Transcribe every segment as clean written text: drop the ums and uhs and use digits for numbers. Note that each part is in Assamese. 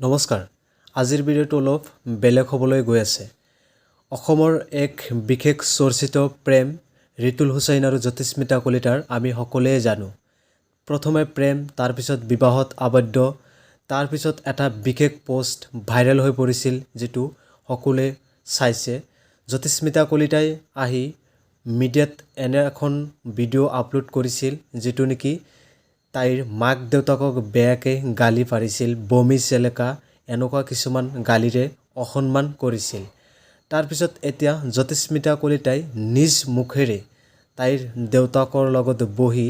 নমস্কাৰ আজিৰ ভিডিঅ'টো অলপ বেলেগ হ'বলৈ গৈ আছে অসমৰ এক বিশেষ চৰ্চিত প্ৰেম ৰিতুল হুছেইন আৰু জ্যোতিস্মিতা কলিতাৰ আমি সকলোৱে জানো প্ৰথমে প্ৰেম তাৰ পিছত বিবাহত আবদ্ধ তাৰ পিছত এটা বিশেষ পোষ্ট ভাইৰেল হৈ পৰিছিল যেটো সকলোৱে চাইছে জ্যোতিস্মিতা কলিতাই আহি মিডিয়াত এনে এখন ভিডিঅ' আপলোড কৰিছিল যেটো নেকি তাইৰ মাক দেউতাকক বেয়াকে গালি পাৰিছিল বমি চেলেকা এনেকুৱা কিছুমান গালিৰে অসন্মান কৰিছিল তাৰ পিছত এতিয়া জ্যোতিস্মিতা কলিতাই নিজ মুখেৰে তাইৰ দেউতাকৰ লগত বহি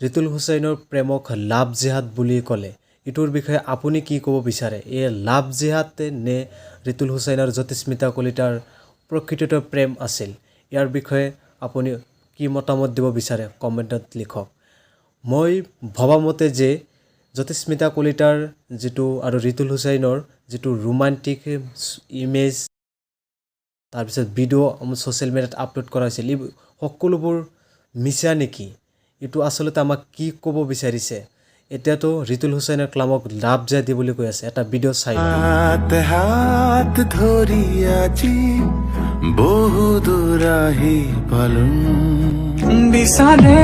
ৰিতুল হুছেইনৰ প্ৰেমক লাভ জিহাদ বুলি ক'লে ইটোৰ বিষয়ে আপুনি কি ক'ব বিচাৰে এই লাভ জিহাদ নে ৰিতুল হুছেইন আৰু জ্যোতিস্মিতা কলিতাৰ প্ৰকৃত প্ৰেম আছিল ইয়াৰ বিষয়ে আপুনি কি মতামত দিব বিচাৰে কমেন্টত লিখক মই ভবামতে যে জ্যোতিস্মিতা কলিতাৰ যেটো আৰু ৰিতুল হুছেইনৰ যেটো ৰোমান্টিক ইমেজ তাৰ পিছত ভিডিঅ' সোশ্যাল মিডিয়াত আপলোড কৰা হৈছিল সকলোবোৰ মিছা নেকি এটো আসলতে আমাক কি ক'ব বিচাৰিছে এতিয়াতো ৰিতুল হুছেইনৰ ক্লামক লাভ জিহাদ বুলি কৈ আছে এটা ভিডিঅ' চাই হাত ধৰি আজি বহু দূৰ আহি পালো বিচাৰে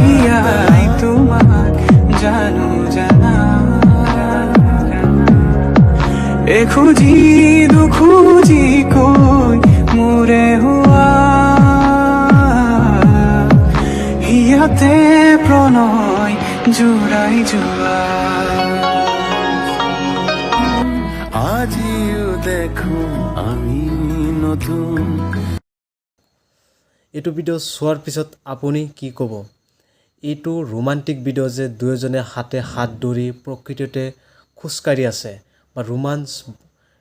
হিয়াই তোমাক জানো জানা খুজি দুখুজি কৈ মোৰে হোৱা হিয়াতে প্ৰণয় জোৰাই যোৱা আজিও দেখো আমি নতুন এইটো ভিডিঅ' চোৱাৰ পিছত আপুনি কি ক'ব এইটো ৰোমান্টিক ভিডিঅ' যে দুয়োজনে হাতে হাত ধৰি প্ৰকৃততে খুচকাৰি আছে বা ৰোমান্স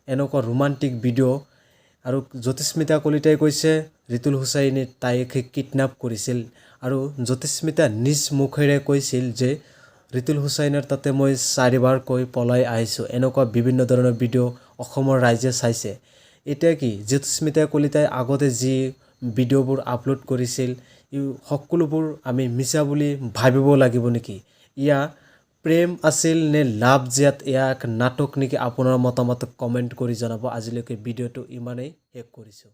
এনেকুৱা ৰোমান্টিক ভিডিঅ' আৰু জ্যোতিস্মিতা কলিতাই কৈছে ৰিতুল হুছেইনে তাইক কিডন্যাপ কৰিছিল আৰু জ্যোতিস্মিতা নিজ মুখেৰে কৈছিল যে ৰিতুল হুছেইনৰ তাতে মই 4বাৰ কৈ পলাই আহিছো এনেকুৱা বিভিন্ন ধৰণৰ ভিডিঅ' অসমৰ ৰাইজে চাইছে এতিয়া কি জ্যোতিস্মিতা কলিতাই আগতে যি ভিডিঅ'বোৰ আপলোড কৰিছিল সকলোবোৰ আমি মিছা বুলি ভাবিব লাগিব নেকি ইয়া প্ৰেম আছিল নে লাভ জিহাদ এক নাটক নেকি আপোনাৰ মতামত কমেন্ট কৰি জনাব আজিলৈকে ভিডিঅ'টো ইমানেই শেষ কৰিছো